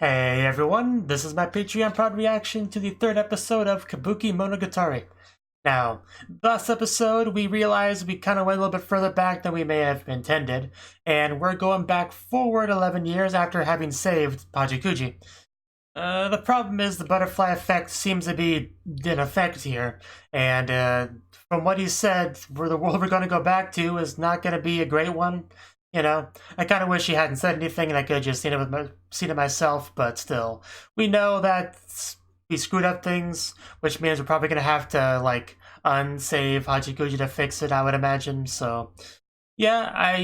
Hey everyone, this is my Patreon proud reaction to the third episode of Kabukimonogatari. Now, last episode we realized we kind of went a little bit further back than we may have intended, and we're going back forward 11 years after having saved Hachikuji. The problem is the butterfly effect seems to be in effect here, and from what he said, where the world we're going to go back to is not going to be a great one. You know, I kind of wish he hadn't said anything and I could have just seen it myself, but still. We know that we screwed up things, which means we're probably going to have to, like, unsave Hachikuji to fix it, I would imagine, so... Yeah,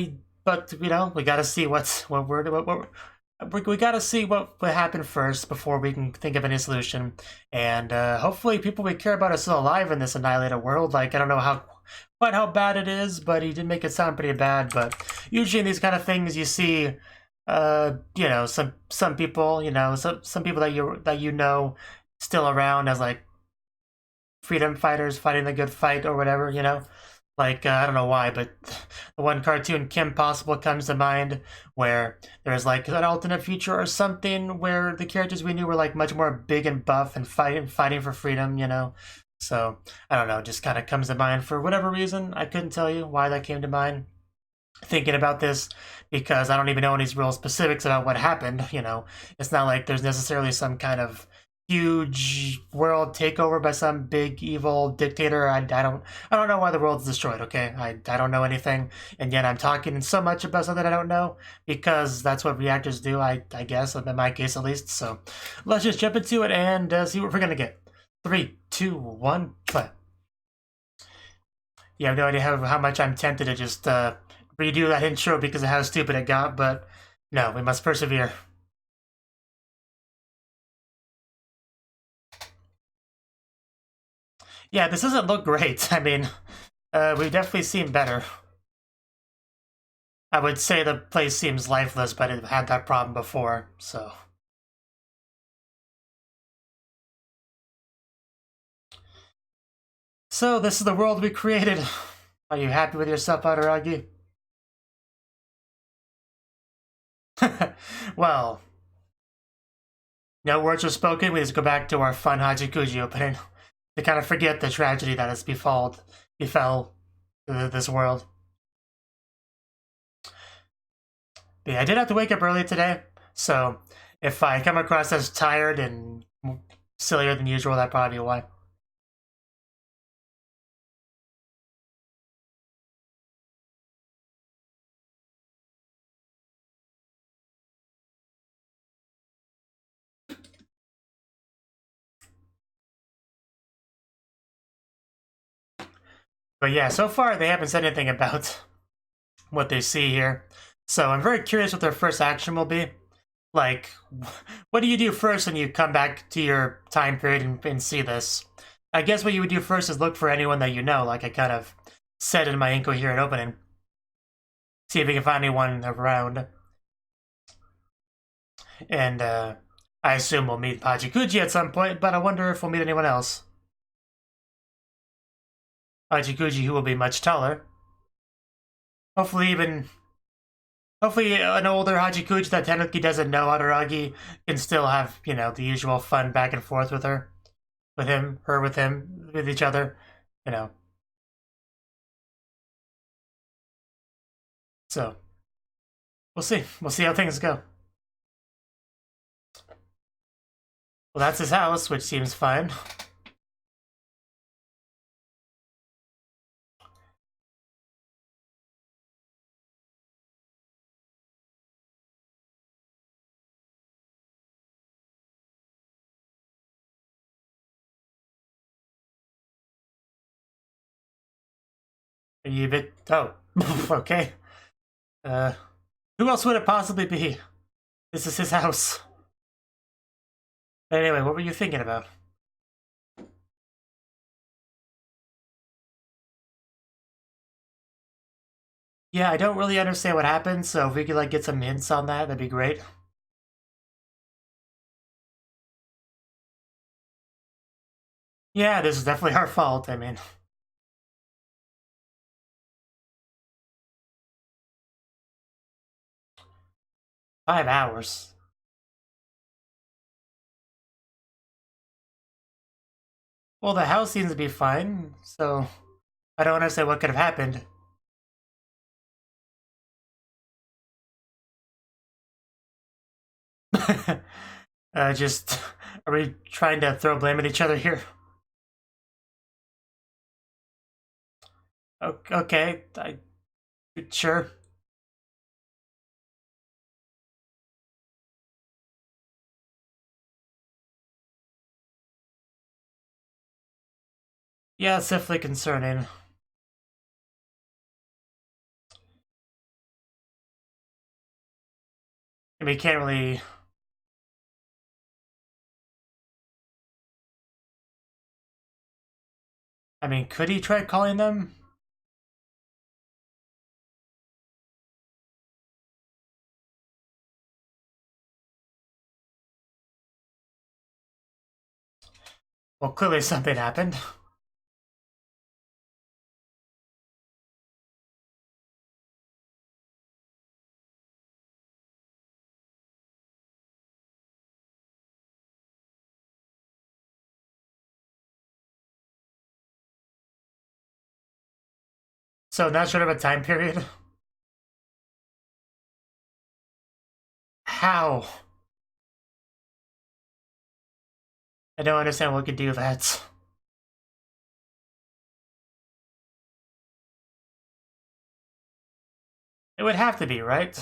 but, you know, we gotta see we gotta see what happened first before we can think of any solution. And hopefully people we care about are still alive in this annihilated world. Like, I don't know quite how bad it is, but he did make it sound pretty bad. But usually in these kind of things you see, you know, some people, you know, some people that you know still around as like freedom fighters fighting the good fight or whatever, you know. Like, I don't know why, but the one cartoon, Kim Possible, comes to mind, where there's like an alternate future or something where the characters we knew were like much more big and buff and fighting for freedom, you know? So, I don't know, just kind of comes to mind for whatever reason. I couldn't tell you why that came to mind thinking about this, because I don't even know any real specifics about what happened, you know? It's not like there's necessarily some kind of huge world takeover by some big evil dictator. I don't know why the world's destroyed, okay? I don't know anything, and yet I'm talking so much about something I don't know, because that's what reactors do, I guess, in my case at least. So let's just jump into it and see what we're gonna get. 3, 2, 1, play. You have no idea how much I'm tempted to just redo that intro because of how stupid it got, but no, we must persevere. Yeah, this doesn't look great. I mean, we've definitely seen better. I would say the place seems lifeless, but it had that problem before, so... So, this is the world we created. Are you happy with yourself, Araragi? Well... No words are spoken, we just go back to our fun Hachikuji opening. To kind of forget the tragedy that has befell this world. But yeah, I did have to wake up early today, so if I come across as tired and sillier than usual, that'd probably be why. But yeah, so far they haven't said anything about what they see here. So I'm very curious what their first action will be. Like, what do you do first when you come back to your time period and see this? I guess what you would do first is look for anyone that you know, like I kind of said in my incoherent opening. See if you can find anyone around. And I assume we'll meet Hachikuji at some point, but I wonder if we'll meet anyone else. Hachikuji, who will be much taller. Hopefully an older Hachikuji that technically doesn't know Araragi can still have, you know, the usual fun back and forth with her. With him, her with him, with each other, you know. So, we'll see. We'll see how things go. Well, that's his house, which seems fine. Are you a bit... Oh, okay. Who else would it possibly be? This is his house. Anyway, what were you thinking about? Yeah, I don't really understand what happened, so if we could, like, get some hints on that, that'd be great. Yeah, this is definitely our fault, I mean. 5 hours. Well, the house seems to be fine, so I don't understand what could have happened. Just, are we trying to throw blame at each other here? Okay, sure. Yeah, it's definitely concerning. I mean, you can't really... I mean, could he try calling them? Well, clearly something happened. So, not short of a time period? How? I don't understand what could do that. It would have to be, right?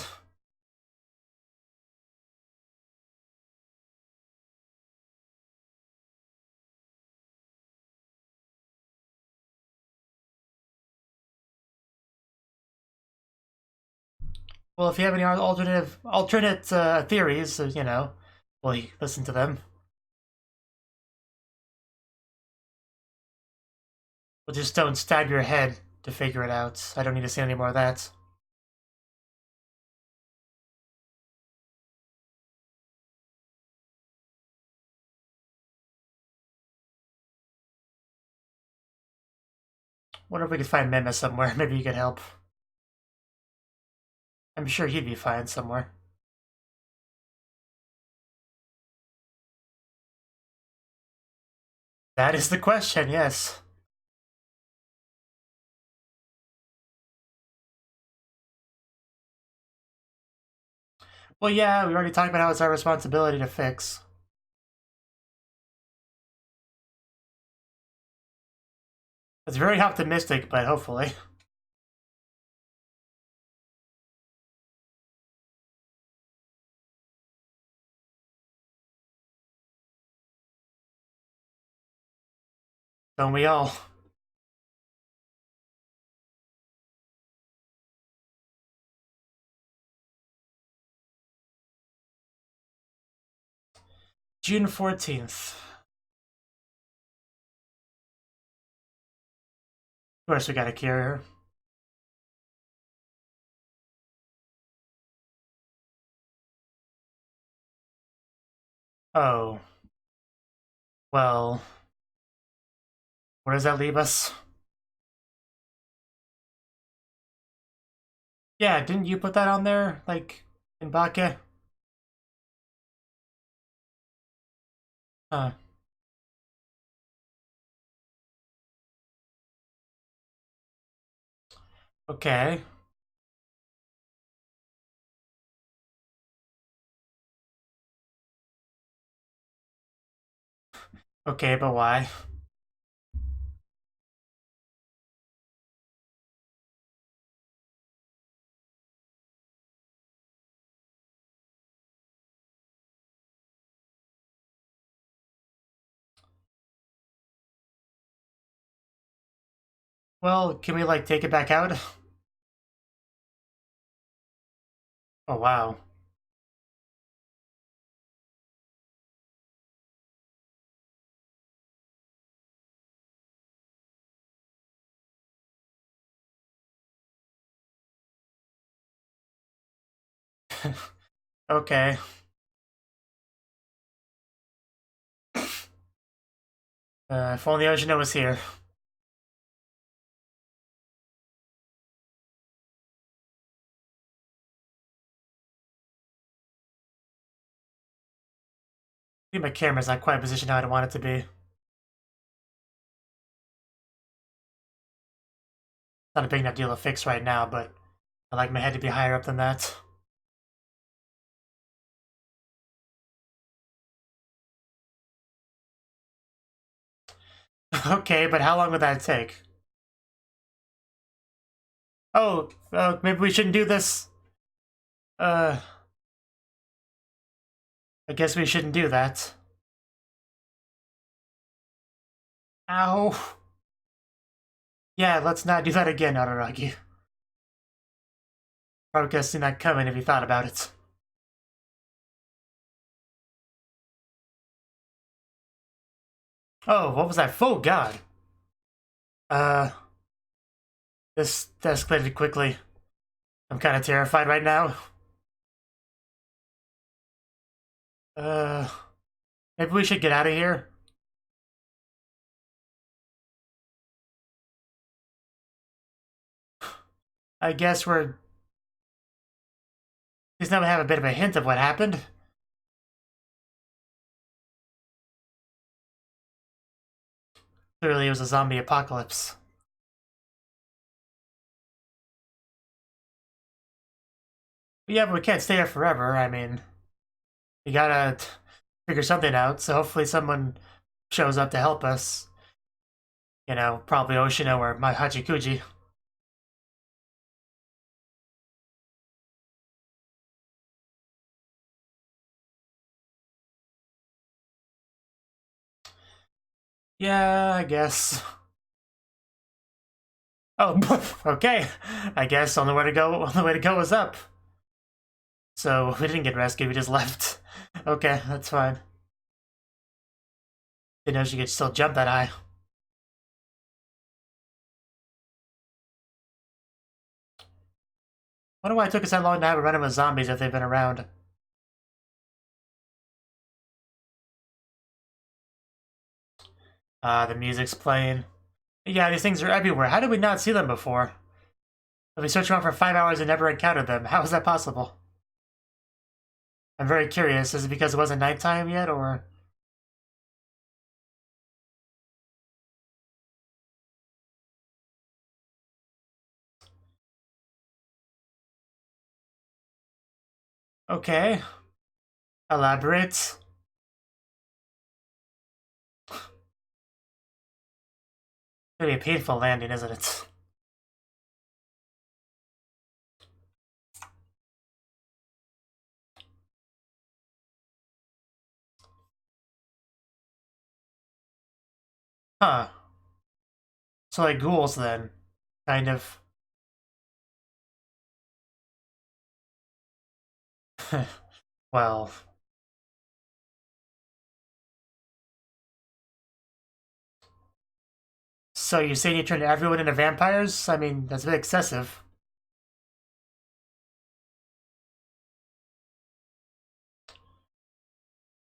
Well, if you have any alternate theories, you know, well, you listen to them. Well, just don't stab your head to figure it out. I don't need to see any more of that. Wonder if we could find Mema somewhere. Maybe you could help. I'm sure he'd be fine somewhere. That is the question, yes. Well, yeah, we already talked about how it's our responsibility to fix. It's very optimistic, but hopefully. Don't we all? June 14th. Of course, we got a carrier. Oh. Well. Where does that leave us? Yeah, didn't you put that on there? Like, in Bake? Huh. Okay. Okay, but why? Well, can we, like, take it back out? Oh, wow. Okay. If only Oshino was here. I think my camera's not quite positioned how I want it to be. not a big enough deal to fix right now, but I'd like my head to be higher up than that. Okay, but how long would that take? Oh, maybe we shouldn't do this. I guess we shouldn't do that. Ow. Yeah, let's not do that again, Araragi. Probably could have seen that coming if you thought about it. Oh, what was that? Oh, God. Uh, this escalated quickly. I'm kind of terrified right now. Uh, maybe we should get out of here. I guess we're... At least now we have a bit of a hint of what happened. Clearly it was a zombie apocalypse. But yeah, but we can't stay here forever. I mean, we gotta figure something out, so hopefully someone shows up to help us. You know, probably Oshino or my Hachikuji. Yeah, I guess. Oh, okay. I guess only way to go is up. So we didn't get rescued, we just left. Okay, that's fine. Didn't know she could still jump that high. Wonder why it took us that long to have a run with zombies if they've been around. The music's playing. Yeah, these things are everywhere. How did we not see them before? We searched around for 5 hours and never encountered them. How is that possible? I'm very curious. Is it because it wasn't nighttime yet, or...? Okay. Elaborate. It's gonna be a painful landing, isn't it? Huh. So like ghouls then. Kind of. Well... So you're saying you turned everyone into vampires? I mean, that's a bit excessive.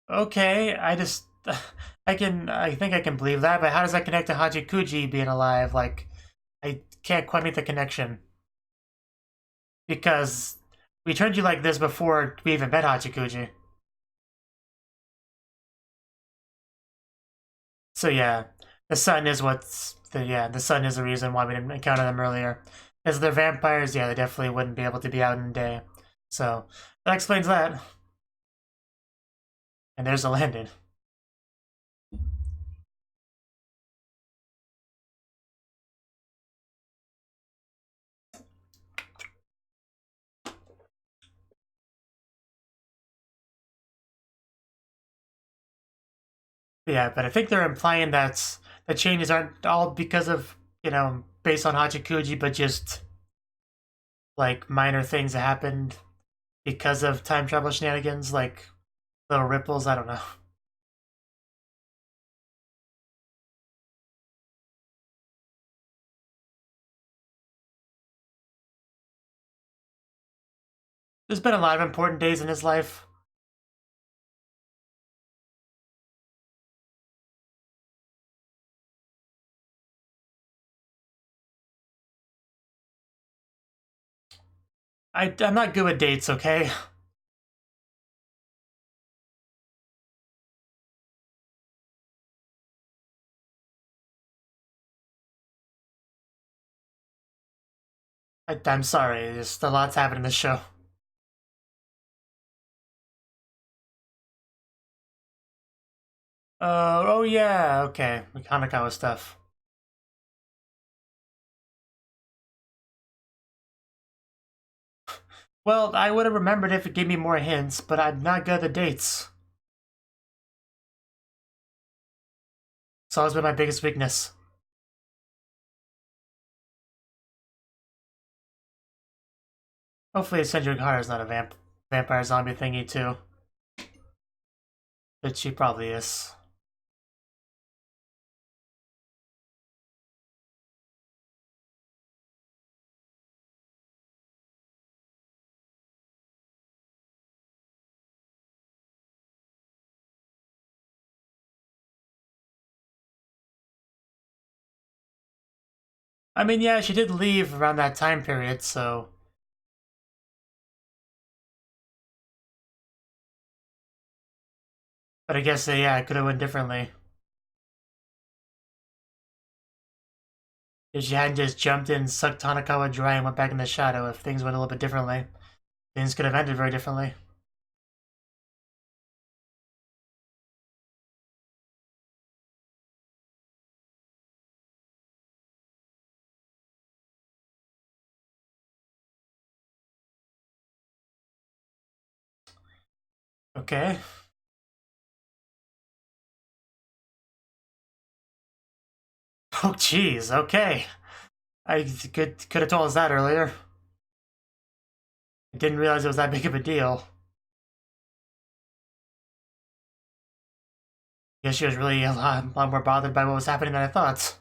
Okay, I just... I think I can believe that, but how does that connect to Hachikuji being alive? Like, I can't quite make the connection. Because we turned you like this before we even met Hachikuji. So yeah, the sun is the sun is the reason why we didn't encounter them earlier. Because they're vampires, yeah, they definitely wouldn't be able to be out in the day. So that explains that. And there's the landing. Yeah, but I think they're implying that the changes aren't all because of, based on Hachikuji, but just like minor things that happened because of time travel shenanigans, like little ripples. I don't know. There's been a lot of important days in his life. I'm not good with dates, okay? I'm sorry, there's a lot's happening in this show. Oh yeah, okay. Hanakawa stuff. Well, I would have remembered if it gave me more hints, but I'm not good at the dates. It's always been my biggest weakness. Hopefully Senju Hara is not a vampire zombie thingy too. But she probably is. I mean, yeah, she did leave around that time period, so... But I guess, yeah, it could have went differently. If she hadn't just jumped in, sucked Hanakawa dry, and went back in the shadow, if things went a little bit differently, things could have ended very differently. Okay. Oh, jeez, okay. I could have told us that earlier. I didn't realize it was that big of a deal. Guess she was really a lot more bothered by what was happening than I thought.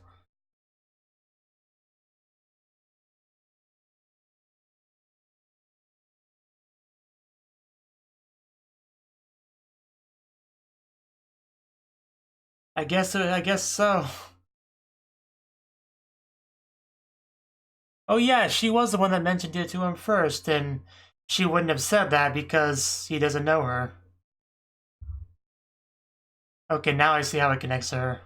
I guess so. Oh yeah, she was the one that mentioned it to him first, and she wouldn't have said that because he doesn't know her. Okay, now I see how it connects to her.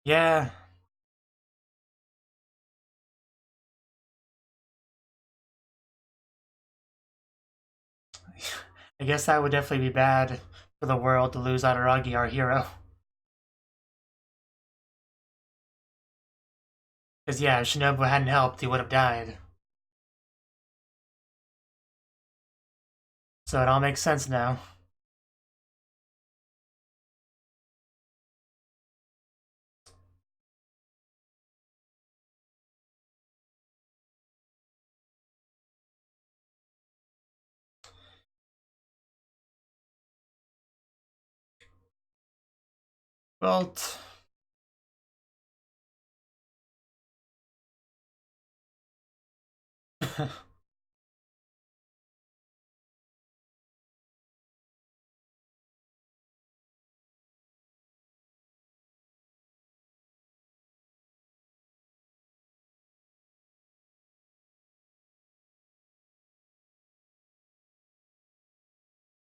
Yeah. I guess that would definitely be bad for the world to lose Adaragi, our hero. Because yeah, if Shinobu hadn't helped, he would have died. So it all makes sense now. Well,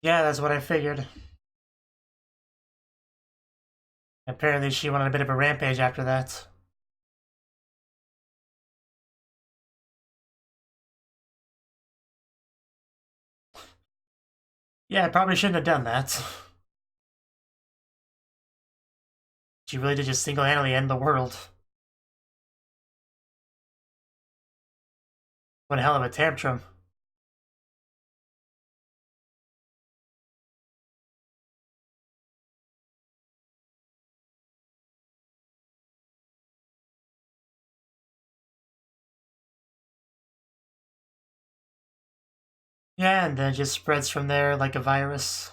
yeah, that's what I figured. Apparently she went on a bit of a rampage after that. Yeah, I probably shouldn't have done that. She really did just single-handedly end the world. What a hell of a tantrum. Yeah, and then it just spreads from there like a virus.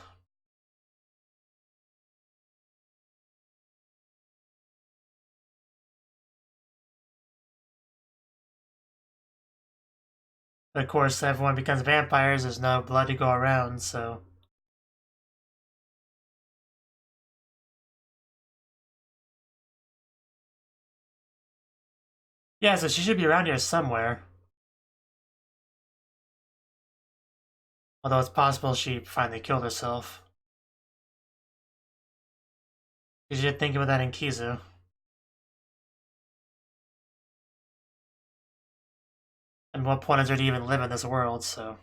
But of course, everyone becomes vampires, there's no blood to go around, so... Yeah, so she should be around here somewhere. Although it's possible she finally killed herself. Because you didn't think about that in Kizu. And what point is there to even live in this world, so...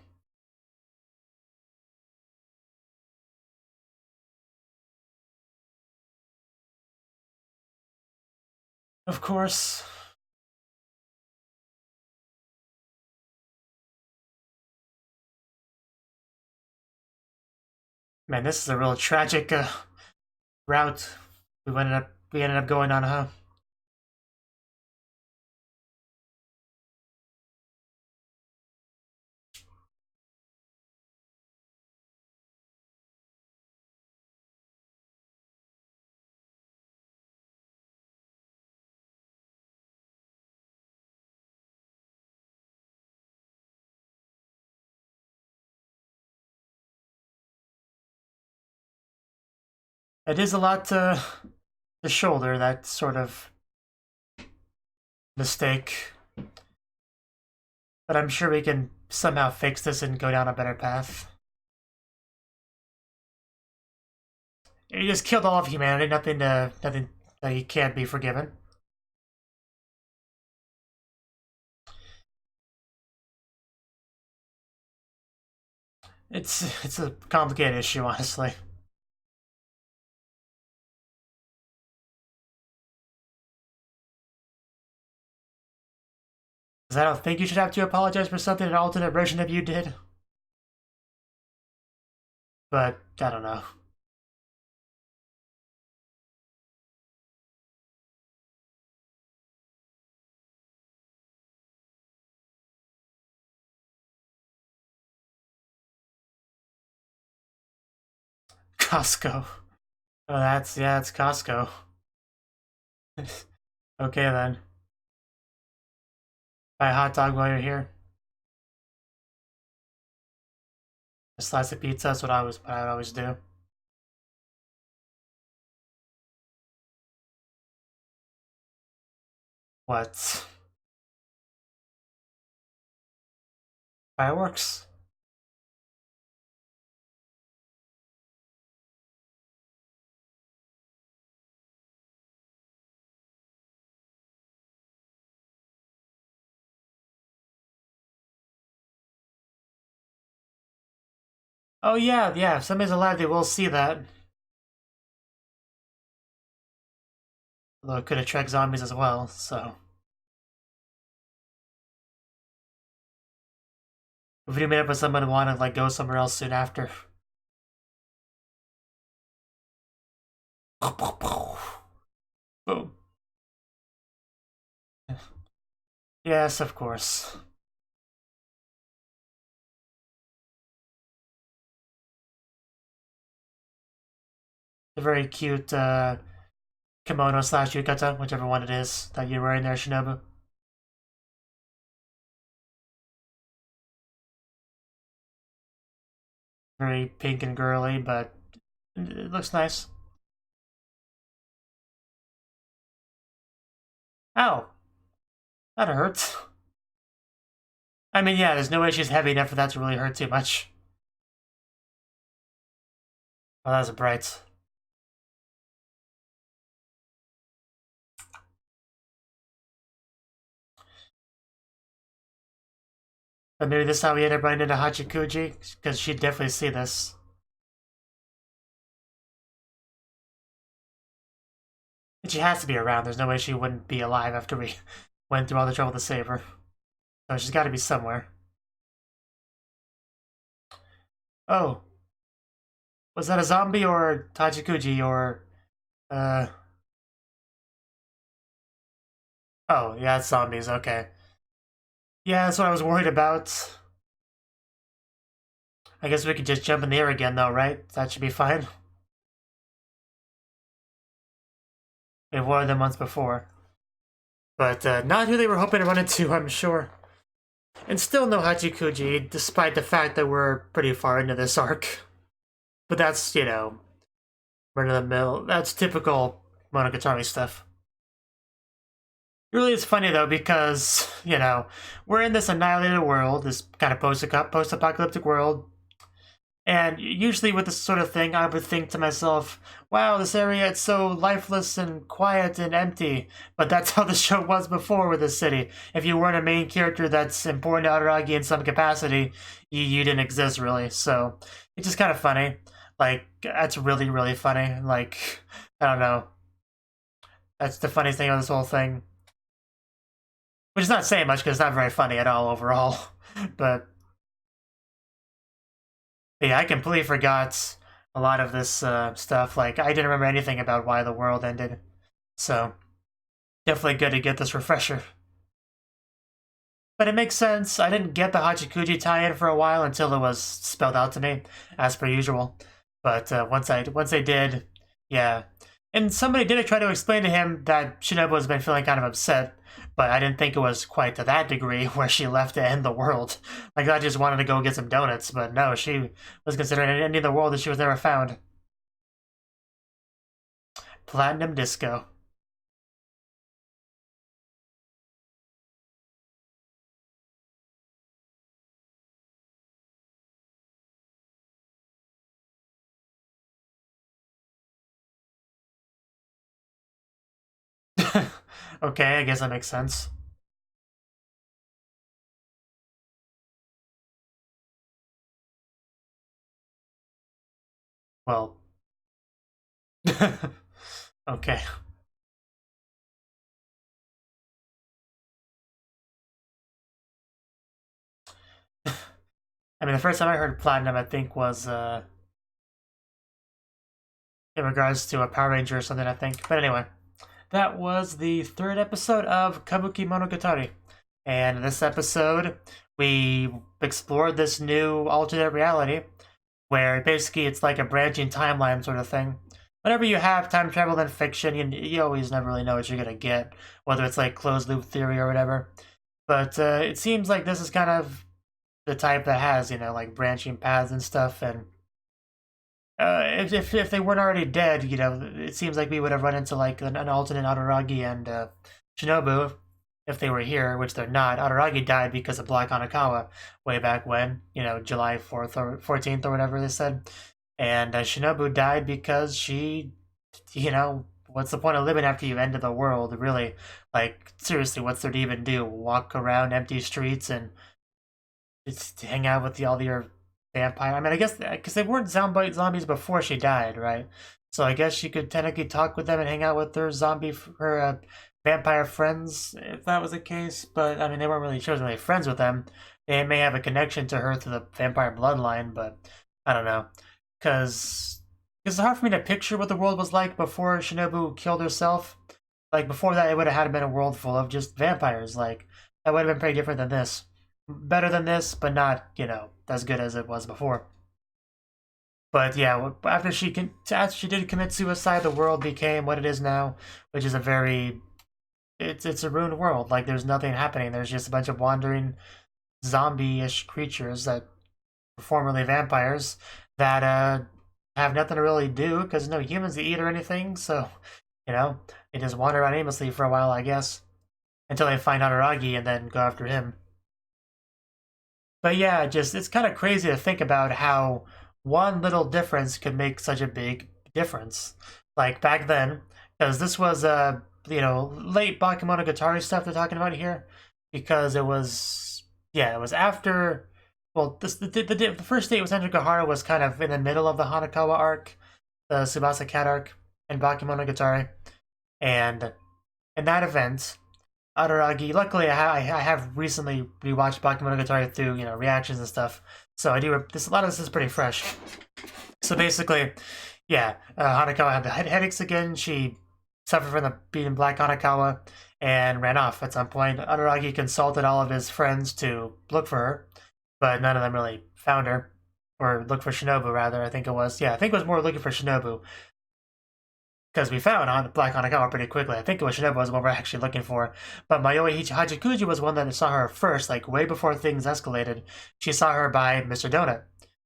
Of course. Man, this is a real tragic route we ended up going on, huh? It is a lot to shoulder, that sort of mistake. But I'm sure we can somehow fix this and go down a better path. He just killed all of humanity, nothing that he can't be forgiven. It's a complicated issue, honestly. Because I don't think you should have to apologize for something an alternate version of you did. But, I don't know. Costco. Oh, yeah, it's Costco. Okay, then. Buy a hot dog while you're here. A slice of pizza, that's what I would always do. What? Fireworks? Oh yeah, yeah, if somebody's alive, they will see that. Although it could attract zombies as well, so... If you meet up with someone who wanted to, like, go somewhere else soon after. Boom. Yes, of course. A very cute kimono / yukata, whichever one it is that you're wearing there, Shinobu. Very pink and girly, but it looks nice. Ow! That hurts. I mean, yeah, there's no way she's heavy enough for that to really hurt too much. Oh, that was a bright. But maybe this is how we end up running into Hachikuji, because she'd definitely see this. And she has to be around. There's no way she wouldn't be alive after we went through all the trouble to save her. So she's got to be somewhere. Oh. Was that a zombie or Hachikuji or... Oh, yeah, it's zombies, okay. Yeah, that's what I was worried about. I guess we could just jump in the air again, though, right? That should be fine. We've warned them once before. But not who they were hoping to run into, I'm sure. And still no Hachikuji, despite the fact that we're pretty far into this arc. But that's, you know, run of the mill. That's typical Monogatari stuff. Really, it's funny though because you know we're in this annihilated world, this kind of post-apocalyptic world. And usually with this sort of thing, I would think to myself, wow, this area, it's so lifeless and quiet and empty. But that's how the show was before with this city. If you weren't a main character that's important to Araragi in some capacity, you didn't exist, really. So it's just kind of funny. Like, that's really, really funny. Like, I don't know. That's the funniest thing of this whole thing. Which is not saying much, because it's not very funny at all overall. But yeah, I completely forgot a lot of this stuff. Like, I didn't remember anything about why the world ended. So, definitely good to get this refresher. But it makes sense. I didn't get the Hachikuji tie-in for a while until it was spelled out to me, as per usual. But once I did, yeah. And somebody did try to explain to him that Shinobu has been feeling kind of upset, but I didn't think it was quite to that degree where she left to end the world. Like, I just wanted to go get some donuts, but no, she was considering ending the world that she was never found. Platinum Disco. Okay, I guess that makes sense. Well. Okay. I mean, the first time I heard Platinum, I think, was in regards to a Power Ranger or something, I think. But anyway, that was the third episode of Kabukimonogatari. And in this episode, we explored this new alternate reality where basically it's like a branching timeline sort of thing. Whenever you have time travel in fiction, you always never really know what you're going to get, whether it's like closed loop theory or whatever. But it seems like this is kind of the type that has, like branching paths and stuff. And if they weren't already dead, it seems like we would have run into like an alternate Araragi and Shinobu if they were here, which they're not. Araragi died because of Black Hanakawa way back when, July 4th or 14th or whatever they said. And Shinobu died because she, what's the point of living after you've ended the world, really? Like, seriously, what's there to even do? Walk around empty streets and just hang out with all your vampire. I mean, I guess because they weren't zombies before she died, right? So I guess she could technically talk with them and hang out with her vampire friends if that was the case. But I mean, she wasn't really friends with them. They may have a connection to her through the vampire bloodline, but I don't know, because it's hard for me to picture what the world was like before Shinobu killed herself. Like before that, it would have had been a world full of just vampires. Like that would have been pretty different than this. Better than this, but not, as good as it was before. But yeah, after she did commit suicide, the world became what it is now, which is it's a ruined world. Like there's nothing happening. There's just a bunch of wandering zombie-ish creatures that were formerly vampires that have nothing to really do because no humans to eat or anything. So, they just wander around aimlessly for a while, I guess, until they find Araragi and then go after him. But yeah, it's kind of crazy to think about how one little difference could make such a big difference. Like back then, because this was late Bakemonogatari stuff they're talking about here, because it was after. Well, the first date with Senju was kind of in the middle of the Hanakawa arc, the Tsubasa Cat arc, and Bakemonogatari, and in that event, Araragi. Luckily, I have recently rewatched Bakemonogatari through reactions and stuff, so I do this. A lot of this is pretty fresh. So basically, yeah, Hanakawa had the headaches again. She suffered from the beating Black Hanakawa and ran off at some point. Araragi consulted all of his friends to look for her, but none of them really found her, or look for Shinobu rather. I think it was. Yeah, I think it was more looking for Shinobu. Because we found Black Hanakawa pretty quickly. I think it was Shinobu was what we're actually looking for. But Mayoi Hachikuji was one that saw her first, like way before things escalated. She saw her by Mr. Donut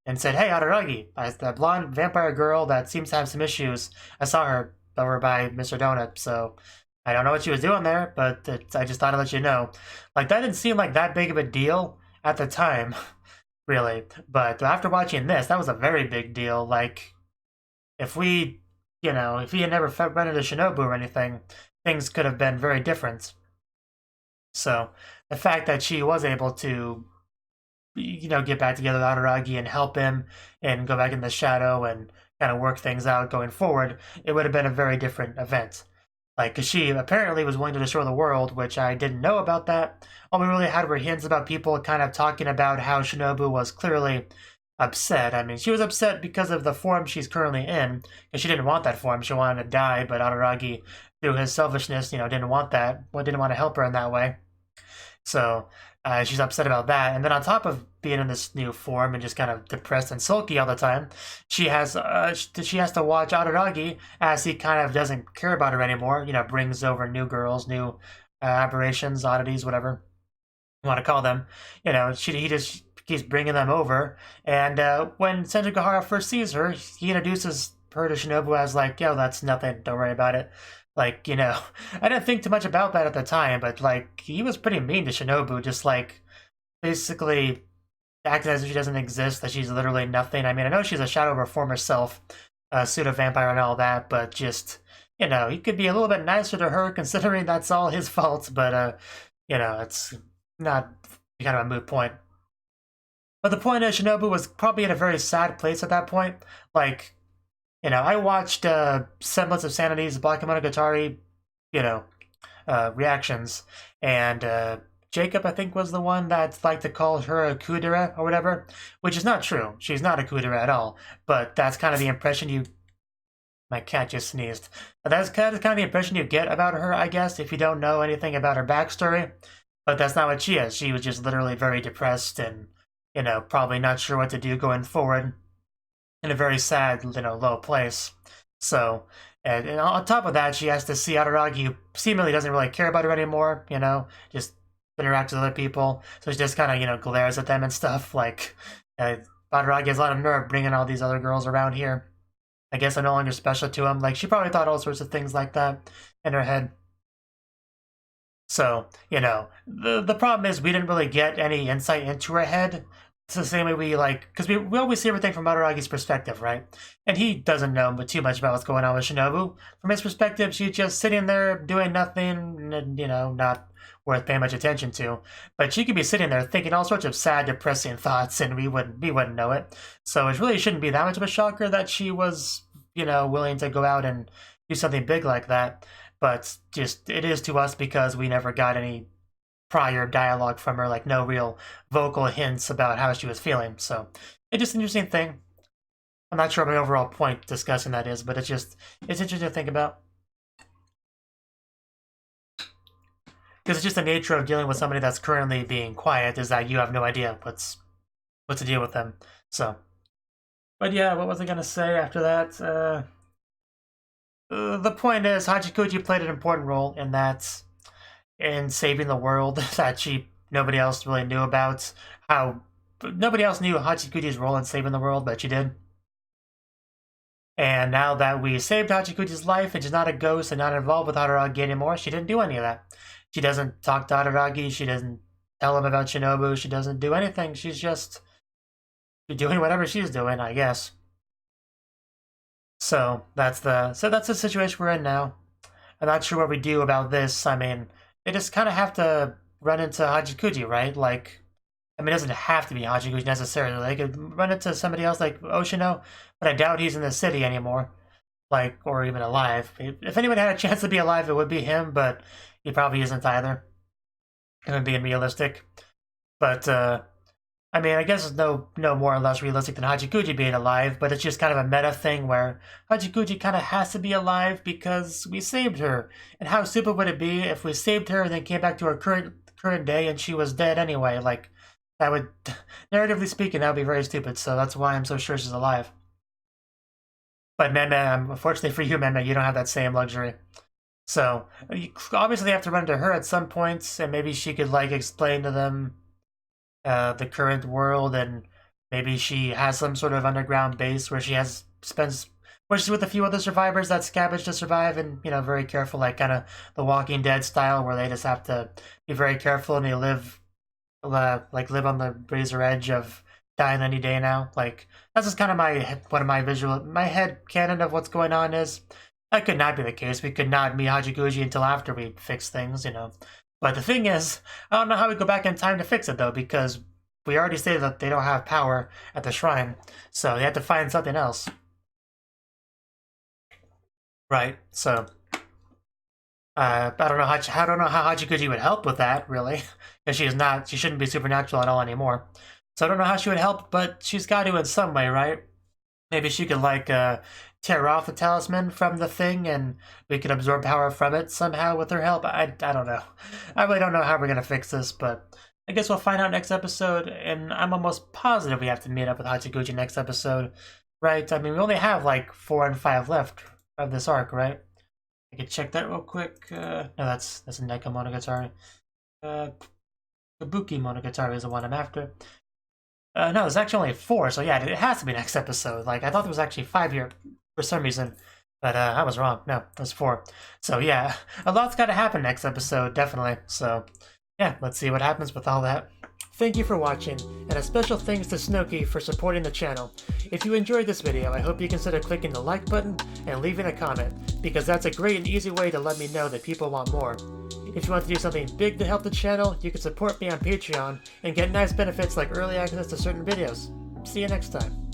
and said, "Hey, Araragi, the blonde vampire girl that seems to have some issues. I saw her over by Mr. Donut, so I don't know what she was doing there, but I just thought I'd let you know." Like, that didn't seem like that big of a deal at the time. really. But after watching this, that was a very big deal. Like, if we, if he had never run into Shinobu or anything, things could have been very different. So the fact that she was able to, get back together with Araragi and help him and go back in the shadow and kind of work things out going forward, it would have been a very different event. Like, because she apparently was willing to destroy the world, which I didn't know about that. All we really had were hints about people kind of talking about how Shinobu was clearly upset. I mean, she was upset because of the form she's currently in, because she didn't want that form. She wanted to die, but Araragi, through his selfishness, didn't want that. Well, didn't want to help her in that way. So she's upset about that. And then on top of being in this new form and just kind of depressed and sulky all the time, she has to watch Araragi as he kind of doesn't care about her anymore. Brings over new girls, new aberrations, oddities, whatever you want to call them. He just keeps bringing them over. And when Senjugahara first sees her, he introduces her to Shinobu as like, yo, that's nothing, don't worry about it. Like, I didn't think too much about that at the time, but like, he was pretty mean to Shinobu, just like, basically acting as if she doesn't exist, that she's literally nothing. I mean, I know she's a shadow of her former self, pseudo-vampire and all that, but just, he could be a little bit nicer to her considering that's all his fault, but, it's not kind of a moot point. But the point is, Shinobu was probably in a very sad place at that point. Like, I watched Semblance of Sanity's Kabukimonogatari, reactions, and Jacob, I think, was the one that liked to call her a kudera or whatever, which is not true. She's not a kudera at all, but that's kind of the impression you... My cat just sneezed. That's kind of the impression you get about her, I guess, if you don't know anything about her backstory. But that's not what she is. She was just literally very depressed and, probably not sure what to do going forward, in a very sad, low place. So, and on top of that, she has to see Araragi, who seemingly doesn't really care about her anymore, just interacts with other people. So she just kind of, glares at them and stuff. Like, Araragi has a lot of nerve bringing all these other girls around here. I guess I'm no longer special to him. Like, she probably thought all sorts of things like that in her head. So, the problem is we didn't really get any insight into her head. It's the same way because we always see everything from Araragi's perspective, right? And he doesn't know too much about what's going on with Shinobu. From his perspective, she's just sitting there doing nothing, and, not worth paying much attention to. But she could be sitting there thinking all sorts of sad, depressing thoughts, and we wouldn't know it. So it really shouldn't be that much of a shocker that she was, willing to go out and do something big like that. But just, it is to us because we never got any prior dialogue from her, like no real vocal hints about how she was feeling. So it's just an interesting thing. I'm not sure what my overall point discussing that is, but it's interesting to think about. Because it's just the nature of dealing with somebody that's currently being quiet, is that you have no idea what to deal with them. So, but yeah, what was I gonna say after that? The point is, Hachikuji played an important role in that, in saving the world that nobody else really knew about. How nobody else knew Hachikuji's role in saving the world, but she did. And now that we saved Hachikuji's life and she's not a ghost and not involved with Araragi anymore, she didn't do any of that. She doesn't talk to Araragi, she doesn't tell him about Shinobu, she doesn't do anything. She's just doing whatever she's doing, I guess. So that's the situation we're in now. I'm not sure what we do about this. I mean, they just kind of have to run into Hachikuji, right? Like, I mean, it doesn't have to be Hachikuji necessarily. They could run into somebody else like Oshino, but I doubt he's in the city anymore. Like, or even alive. If anyone had a chance to be alive, it would be him, but he probably isn't either. If I'm being realistic. But, I mean, I guess it's no more or less realistic than Hachikuji being alive, but it's just kind of a meta thing where Hachikuji kind of has to be alive because we saved her. And how stupid would it be if we saved her and then came back to her current day and she was dead anyway? Like, that would, narratively speaking, that would be very stupid, so that's why I'm so sure she's alive. But Meme, unfortunately for you, Meme, you don't have that same luxury. So, you obviously have to run into her at some point, and maybe she could, like, explain to them the current world, and maybe she has some sort of underground base where she's with a few other survivors that scavenge to survive, and very careful, like kind of the Walking Dead style, where they just have to be very careful and they live on the razor edge of dying any day now. Like, that's just kind of my head canon of what's going on is that could not be the case. We could not meet Hachiguji until after we fix things, you know. But the thing is, I don't know how we go back in time to fix it though, because we already stated that they don't have power at the shrine, so they have to find something else. Right, so I don't know how Hachiguji would help with that, really, because she shouldn't be supernatural at all anymore. So I don't know how she would help, but she's got to in some way, right? Maybe she could like tear off the talisman from the thing, and we could absorb power from it somehow with her help. I don't know. I really don't know how we're gonna fix this, but I guess we'll find out next episode. And I'm almost positive we have to meet up with Hachiguji next episode, right? I mean, we only have like 4 and 5 left of this arc, right? I could check that real quick. No, that's a Nekomonogatari. Kabukimonogatari is the one I'm after. No, there's actually only 4, so yeah, it has to be next episode. Like, I thought there was actually 5 here for some reason, but I was wrong. No, there's 4. So yeah, a lot's got to happen next episode, definitely. So yeah, let's see what happens with all that. Thank you for watching, and a special thanks to Cnouki for supporting the channel. If you enjoyed this video, I hope you consider clicking the like button and leaving a comment, because that's a great and easy way to let me know that people want more. If you want to do something big to help the channel, you can support me on Patreon and get nice benefits like early access to certain videos. See you next time.